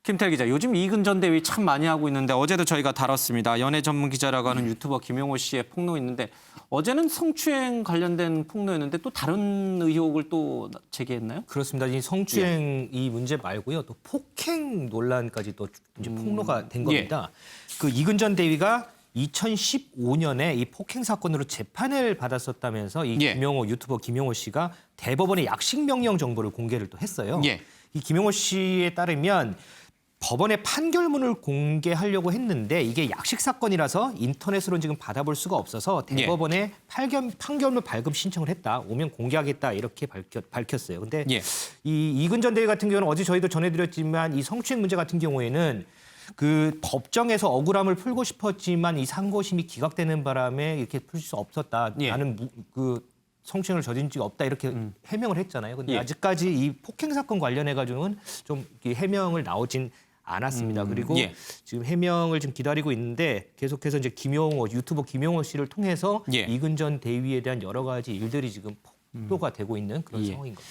김태일 기자, 요즘 이근전 대위 참 많이 하고 있는데 어제도 저희가 다뤘습니다. 연애 전문 기자라고 하는 유튜버 김용호 씨의 폭로 있는데 어제는 성추행 관련된 폭로였는데 또 다른 의혹을 또 제기했나요? 그렇습니다. 이 성추행 이 문제 말고요. 또 폭행 논란까지 또 이제 폭로가 된 겁니다. 그 이근전 대위가 2015년에 이 폭행 사건으로 재판을 받았었다면서 이 김용호 유튜버 김용호 씨가 대법원의 약식 명령 정보를 공개를 또 했어요. 이 김용호 씨에 따르면 법원의 판결문을 공개하려고 했는데 이게 약식 사건이라서 인터넷으로 지금 받아볼 수가 없어서 대법원에 판결문 발급 신청을 했다. 오면 공개하겠다 이렇게 밝혔어요. 근데 이 이근전 대위 같은 경우는 어제 저희도 전해드렸지만 이 성추행 문제 같은 경우에는 그 법정에서 억울함을 풀고 싶었지만 이 상고심이 기각되는 바람에 이렇게 풀 수 없었다. 나는 그 성추행을 저지른 적이 없다 이렇게 해명을 했잖아요. 근데 아직까지 이 폭행 사건 관련해 가지고는 좀 해명을 나오진 않았습니다. 그리고 지금 해명을 지금 기다리고 있는데 계속해서 이제 김용호 유튜버 김용호 씨를 통해서 이근전 대위에 대한 여러 가지 일들이 지금 폭로가 되고 있는 그런 상황인 겁니다.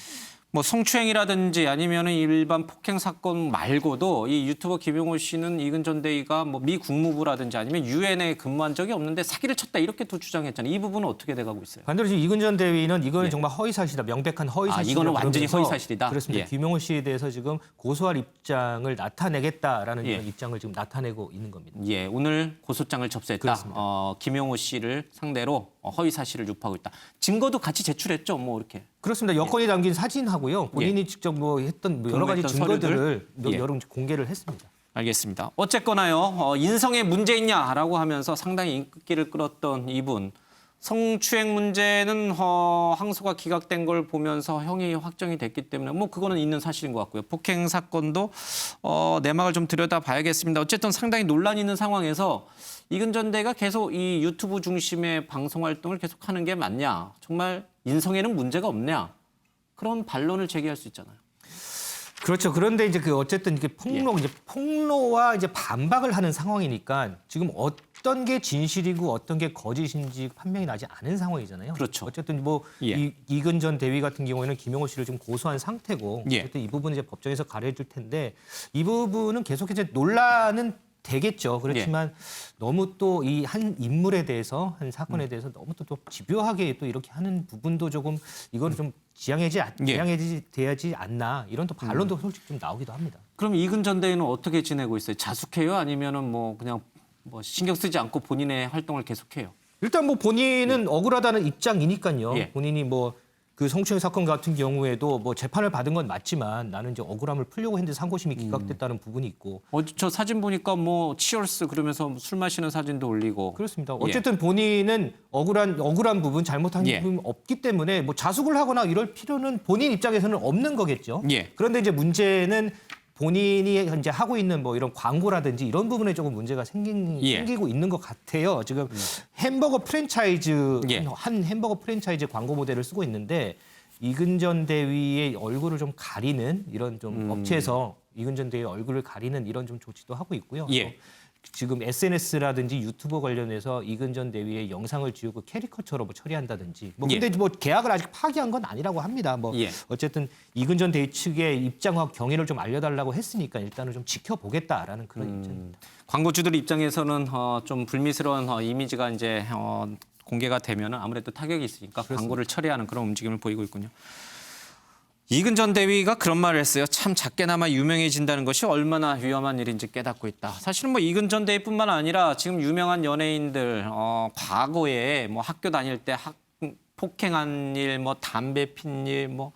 뭐 성추행이라든지 아니면은 일반 폭행 사건 말고도 이 유튜버 김용호 씨는 이근전 대위가 뭐 미 국무부라든지 아니면 유엔에 근무한 적이 없는데 사기를 쳤다 이렇게 또 주장했잖아요. 이 부분은 어떻게 돼가고 있어요? 반대로 지금 이근전 대위는 이거는 정말 허위 사실이다, 명백한 허위 사실이다. 이거는 완전히 허위 사실이다. 그렇습니다. 김용호 씨에 대해서 지금 고소할 입장을 나타내겠다라는 이런 입장을 지금 나타내고 있는 겁니다. 오늘 고소장을 접수했다. 김용호 씨를 상대로 허위 사실을 유포하고 있다. 증거도 같이 제출했죠, 뭐 이렇게. 그렇습니다. 여권이 담긴 사진하고요. 본인이 직접 뭐 했던 여러 가지 증거들을 여러 공개를 했습니다. 알겠습니다. 어쨌거나요. 인성에 문제 있냐라고 하면서 상당히 인기를 끌었던 이분. 성추행 문제는 항소가 기각된 걸 보면서 형이 확정이 됐기 때문에 뭐 그거는 있는 사실인 것 같고요. 폭행 사건도 내막을 좀 들여다봐야겠습니다. 어쨌든 상당히 논란이 있는 상황에서 이근전 대위가 계속 이 유튜브 중심의 방송 활동을 계속하는 게 맞냐? 정말 인성에는 문제가 없냐? 그런 반론을 제기할 수 있잖아요. 그렇죠. 그런데 이제 어쨌든 이게 폭로와 이제 반박을 하는 상황이니까 지금 어떤 게 진실이고 어떤 게 거짓인지 판명이 나지 않은 상황이잖아요. 그렇죠. 어쨌든 뭐 이근전 대위 같은 경우에는 김용호 씨를 지금 고소한 상태고 어쨌든 이 부분은 이제 법정에서 가려줄 텐데 이 부분은 계속해서 논란은 되겠죠. 그렇지만 너무 또 이 한 인물에 대해서 한 사건에 대해서 너무 또 집요하게 또 이렇게 하는 부분도 조금 이거는 좀 지양해야지 않나 이런 또 반론도 솔직히 좀 나오기도 합니다. 그럼 이근전 대위는 어떻게 지내고 있어요? 자숙해요? 아니면은 뭐 그냥 뭐 신경 쓰지 않고 본인의 활동을 계속해요? 일단 뭐 본인은 억울하다는 입장이니까요. 본인이 뭐 그 성추행 사건 같은 경우에도 뭐 재판을 받은 건 맞지만 나는 이제 억울함을 풀려고 했는데 상고심이 기각됐다는 부분이 있고. 저 사진 보니까 뭐 치얼스 그러면서 술 마시는 사진도 올리고. 그렇습니다. 어쨌든 본인은 억울한 부분, 잘못한 부분 없기 때문에 뭐 자숙을 하거나 이럴 필요는 본인 입장에서는 없는 거겠죠. 그런데 이제 문제는 본인이 이제 하고 있는 뭐 이런 광고라든지 이런 부분에 조금 문제가 생기고 있는 것 같아요. 지금 햄버거 프랜차이즈 한 햄버거 프랜차이즈 광고 모델을 쓰고 있는데 이근전 대위의 얼굴을 좀 가리는 이런 좀 업체에서 이근전 대위의 얼굴을 가리는 이런 좀 조치도 하고 있고요. 지금 SNS라든지 유튜버 관련해서 이근전 대위의 영상을 지우고 캐리커처로 뭐 처리한다든지. 뭐 근데 뭐 계약을 아직 파기한 건 아니라고 합니다. 뭐 어쨌든 이근전 대위 측의 입장과 경위를 좀 알려달라고 했으니까 일단은 좀 지켜보겠다라는 그런 입장입니다. 광고주들 입장에서는 좀 불미스러운 이미지가 이제 공개가 되면 아무래도 타격이 있으니까 광고를 처리하는 그런 움직임을 보이고 있군요. 이근전 대위가 그런 말을 했어요. 참 작게나마 유명해진다는 것이 얼마나 위험한 일인지 깨닫고 있다. 사실은 뭐 이근전 대위뿐만 아니라 지금 유명한 연예인들 과거에 뭐 학교 다닐 때 폭행한 일, 뭐 담배 핀 일, 뭐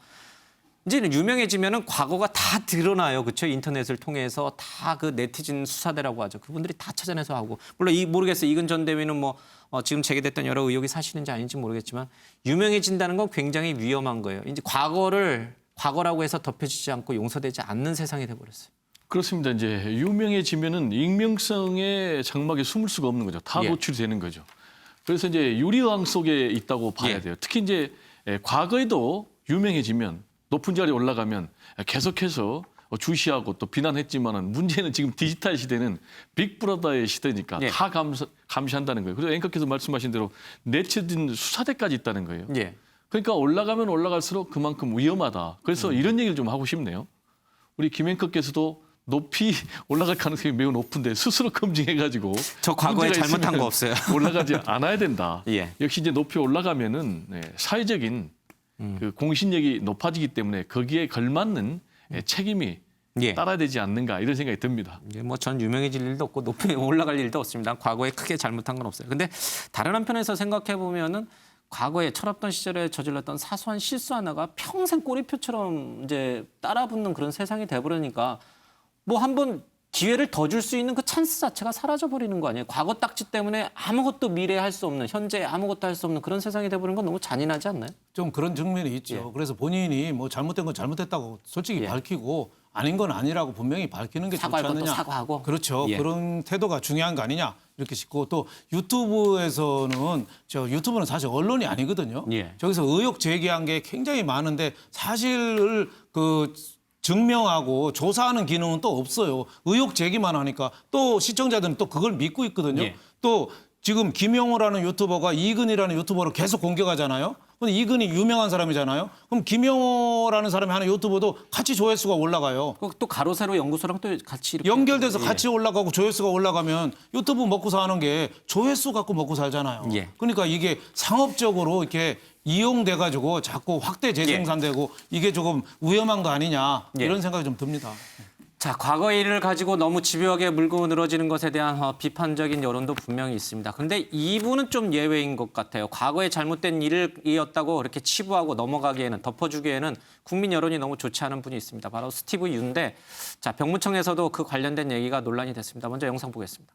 이제는 유명해지면은 과거가 다 드러나요. 그렇죠? 인터넷을 통해서 다 그 네티즌 수사대라고 하죠. 그분들이 다 찾아내서 하고. 물론 모르겠어요. 이근전 대위는 뭐 지금 제기됐던 여러 의혹이 사실인지 아닌지 모르겠지만 유명해진다는 건 굉장히 위험한 거예요. 이제 과거라고 해서 덮여지지 않고 용서되지 않는 세상이 돼버렸어요. 그렇습니다. 이제 유명해지면은 익명성의 장막에 숨을 수가 없는 거죠. 다 노출이 되는 거죠. 그래서 이제 유리왕 속에 있다고 봐야 돼요. 특히 이제 과거에도 유명해지면 높은 자리에 올라가면 계속해서 주시하고 또 비난했지만은 문제는 지금 디지털 시대는 빅브라더의 시대니까 다 감시한다는 거예요. 그래서 앵커께서 말씀하신 대로 네티즌 수사대까지 있다는 거예요. 그러니까 올라가면 올라갈수록 그만큼 위험하다. 그래서 이런 얘기를 좀 하고 싶네요. 우리 김 앵커께서도 높이 올라갈 가능성이 매우 높은데 스스로 검증해가지고 저 과거에 문제가 잘못한 있으면 거 없어요. 올라가지 않아야 된다. 예. 역시 이제 높이 올라가면은 사회적인 그 공신력이 높아지기 때문에 거기에 걸맞는 책임이 예. 따라야 되지 않는가 이런 생각이 듭니다. 뭐전 유명해질 일도 없고 높이 올라갈 일도 없습니다. 과거에 크게 잘못한 건 없어요. 근데 다른 한편에서 생각해 보면은 과거에 철없던 시절에 저질렀던 사소한 실수 하나가 평생 꼬리표처럼 이제 따라붙는 그런 세상이 돼버리니까 뭐 한번 기회를 더 줄 수 있는 그 찬스 자체가 사라져 버리는 거 아니에요? 과거 딱지 때문에 아무것도 미래에 할 수 없는, 현재 아무것도 할 수 없는 그런 세상이 돼버리는 건 너무 잔인하지 않나요? 좀 그런 측면이 있죠. 예. 그래서 본인이 뭐 잘못된 건 잘못했다고 솔직히 예. 밝히고 아닌 건 아니라고 분명히 밝히는 게 좋지 사과할 것도 않느냐. 사과하고. 그렇죠. 예. 그런 태도가 중요한 거 아니냐 이렇게 싶고 또 유튜브에서는 유튜브는 사실 언론이 아니거든요. 예. 저기서 의혹 제기한 게 굉장히 많은데 사실을 증명하고 조사하는 기능은 또 없어요. 의혹 제기만 하니까 또 시청자들은 또 그걸 믿고 있거든요. 예. 또 지금 김영호라는 유튜버가 이근이라는 유튜버를 계속 공격하잖아요. 근데 이근이 유명한 사람이잖아요. 그럼 김영호라는 사람이 하는 유튜버도 같이 조회수가 올라가요. 또 가로세로 연구소랑 또 같이 이렇게 연결돼서 예. 같이 올라가고 조회수가 올라가면 유튜브 먹고 사는 게 조회수 갖고 먹고 살잖아요. 예. 그러니까 이게 상업적으로 이렇게 이용돼 가지고 자꾸 확대 재생산되고 이게 조금 위험한 거 아니냐 예. 이런 생각이 좀 듭니다. 자, 과거의 일을 가지고 너무 집요하게 물고 늘어지는 것에 대한 비판적인 여론도 분명히 있습니다. 그런데 이분은 좀 예외인 것 같아요. 과거에 잘못된 일이었다고 그렇게 치부하고 넘어가기에는, 덮어주기에는 국민 여론이 너무 좋지 않은 분이 있습니다. 바로 스티브 유인데, 자, 병무청에서도 그 관련된 얘기가 논란이 됐습니다. 먼저 영상 보겠습니다.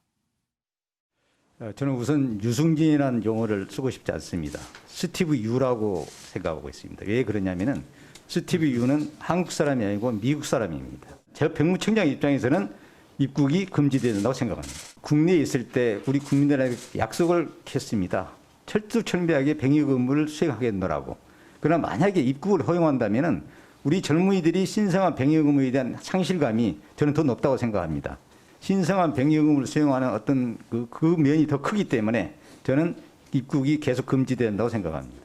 저는 우선 유승진이라는 용어를 쓰고 싶지 않습니다. 스티브 유라고 생각하고 있습니다. 왜 그러냐면은 스티브 유는 한국 사람이 아니고 미국 사람입니다. 제 병무청장 입장에서는 입국이 금지되어야 된다고 생각합니다. 국내에 있을 때 우리 국민들에게 약속을 했습니다. 철두철미하게 병역 의무를 수행하겠노라고. 그러나 만약에 입국을 허용한다면은 우리 젊은이들이 신성한 병역 의무에 대한 상실감이 저는 더 높다고 생각합니다. 신성한 병역 의무를 수행하는 어떤 그 면이 더 크기 때문에 저는 입국이 계속 금지돼야 된다고 생각합니다.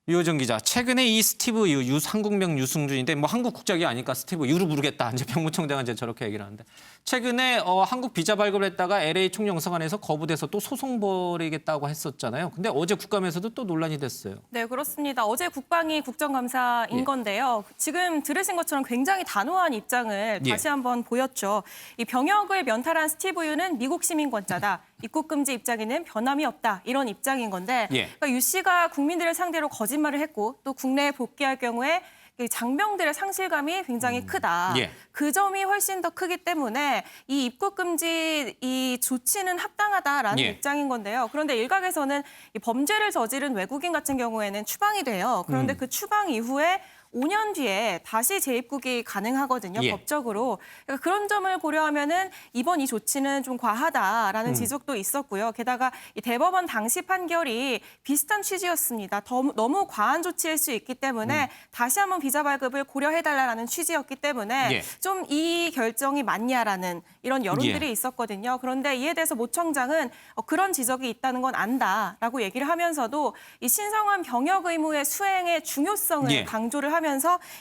유호정 기자, 최근에 이 스티브 유, 한국명 유승준인데 뭐 한국 국적이 아니까 스티브 유를 부르겠다. 이제 병무청장은 이제 저렇게 얘기를 하는데 최근에 한국 비자 발급을 했다가 LA 총영사관에서 거부돼서 또 소송 벌이겠다고 했었잖아요. 근데 어제 국감에서도 또 논란이 됐어요. 네, 그렇습니다. 어제 국방위 국정감사인 예. 건데요. 지금 들으신 것처럼 굉장히 단호한 입장을 예. 다시 한번 보였죠. 이 병역을 면탈한 스티브 유는 미국 시민권자다. 입국 금지 입장에는 변함이 없다. 이런 입장인 건데 예. 그러니까 유 씨가 국민들을 상대로 거짓말을 했고 또 국내에 복귀할 경우에 이 장병들의 상실감이 굉장히 크다. 예. 그 점이 훨씬 더 크기 때문에 이 입국 금지 이 조치는 합당하다라는 예. 입장인 건데요. 그런데 일각에서는 이 범죄를 저지른 외국인 같은 경우에는 추방이 돼요. 그런데 그 추방 이후에 5년 뒤에 다시 재입국이 가능하거든요, 예. 법적으로. 그러니까 그런 점을 고려하면은 이번 이 조치는 좀 과하다라는 지적도 있었고요. 게다가 이 대법원 당시 판결이 비슷한 취지였습니다. 너무 과한 조치일 수 있기 때문에 다시 한번 비자 발급을 고려해달라는 취지였기 때문에 예. 좀 이 결정이 맞냐라는 이런 여론들이 예. 있었거든요. 그런데 이에 대해서 모 청장은 그런 지적이 있다는 건 안다라고 얘기를 하면서도 이 신성한 병역 의무의 수행의 중요성을 예. 강조를 하면서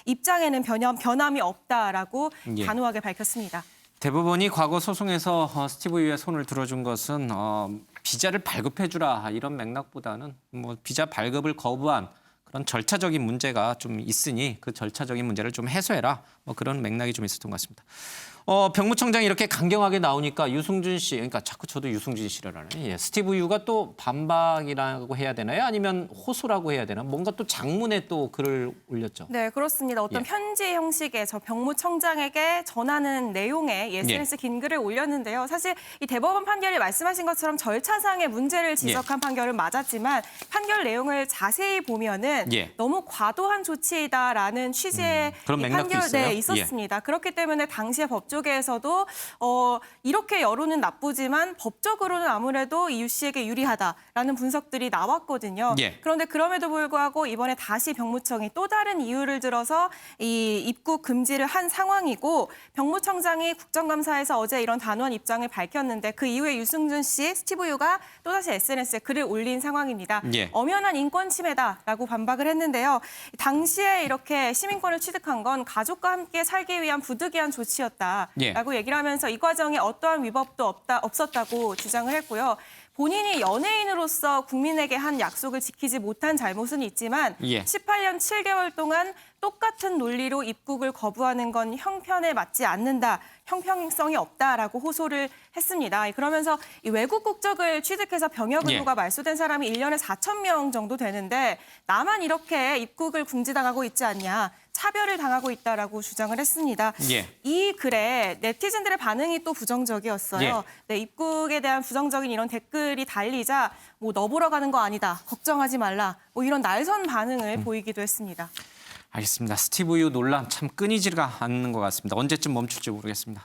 입장에는 변함이 없다라고 예. 단호하게 밝혔습니다. 대법원이 과거 소송에서 스티브 유의 손을 들어준 것은 비자를 발급해주라 이런 맥락보다는 뭐 비자 발급을 거부한 그런 절차적인 문제가 좀 있으니 그 절차적인 문제를 좀 해소해라 뭐 그런 맥락이 좀 있었던 것 같습니다. 병무청장이 이렇게 강경하게 나오니까 유승준 씨, 그러니까 자꾸 저도 유승준 씨를 하네. 예, 스티브 유가 또 반박이라고 해야 되나요? 아니면 호소라고 해야 되나? 뭔가 또 장문에 또 글을 올렸죠. 네, 그렇습니다. 어떤 예. 편지 형식의 저 병무청장에게 전하는 내용의 SNS 긴 글을 올렸는데요. 사실 이 대법원 판결이 말씀하신 것처럼 절차상의 문제를 지적한 판결은 맞았지만 판결 내용을 자세히 보면은 예. 너무 과도한 조치이다라는 취지의 그런 이 맥락도 판결 있어요? 네, 있었습니다. 그렇기 때문에 당시의 법정 쪽에서도 이렇게 여론은 나쁘지만 법적으로는 아무래도 이 유 씨에게 유리하다라는 분석들이 나왔거든요. 예. 그런데 그럼에도 불구하고 이번에 다시 병무청이 또 다른 이유를 들어서 이 입국 금지를 한 상황이고 병무청장이 국정감사에서 어제 이런 단호한 입장을 밝혔는데 그 이후에 유승준 씨, 스티브 유가 또다시 SNS에 글을 올린 상황입니다. 예. 엄연한 인권 침해다라고 반박을 했는데요. 당시에 이렇게 시민권을 취득한 건 가족과 함께 살기 위한 부득이한 조치였다라고 예. 얘기를 하면서 이 과정에 어떠한 위법도 없었다고 주장을 했고요. 본인이 연예인으로서 국민에게 한 약속을 지키지 못한 잘못은 있지만 예. 18년 7개월 동안 똑같은 논리로 입국을 거부하는 건 형편에 맞지 않는다. 형평성이 없다라고 호소를 했습니다. 그러면서 이 외국 국적을 취득해서 병역 의무가 예. 말소된 사람이 1년에 4천 명 정도 되는데 나만 이렇게 입국을 금지당하고 있지 않냐. 차별을 당하고 있다라고 주장을 했습니다. 예. 이 글에 네티즌들의 반응이 또 부정적이었어요. 예. 네, 입국에 대한 부정적인 이런 댓글이 달리자 뭐 너 보러 가는 거 아니다. 걱정하지 말라. 뭐 이런 날선 반응을 보이기도 했습니다. 알겠습니다. 스티브 유 논란 참 끊이지가 않는 것 같습니다. 언제쯤 멈출지 모르겠습니다.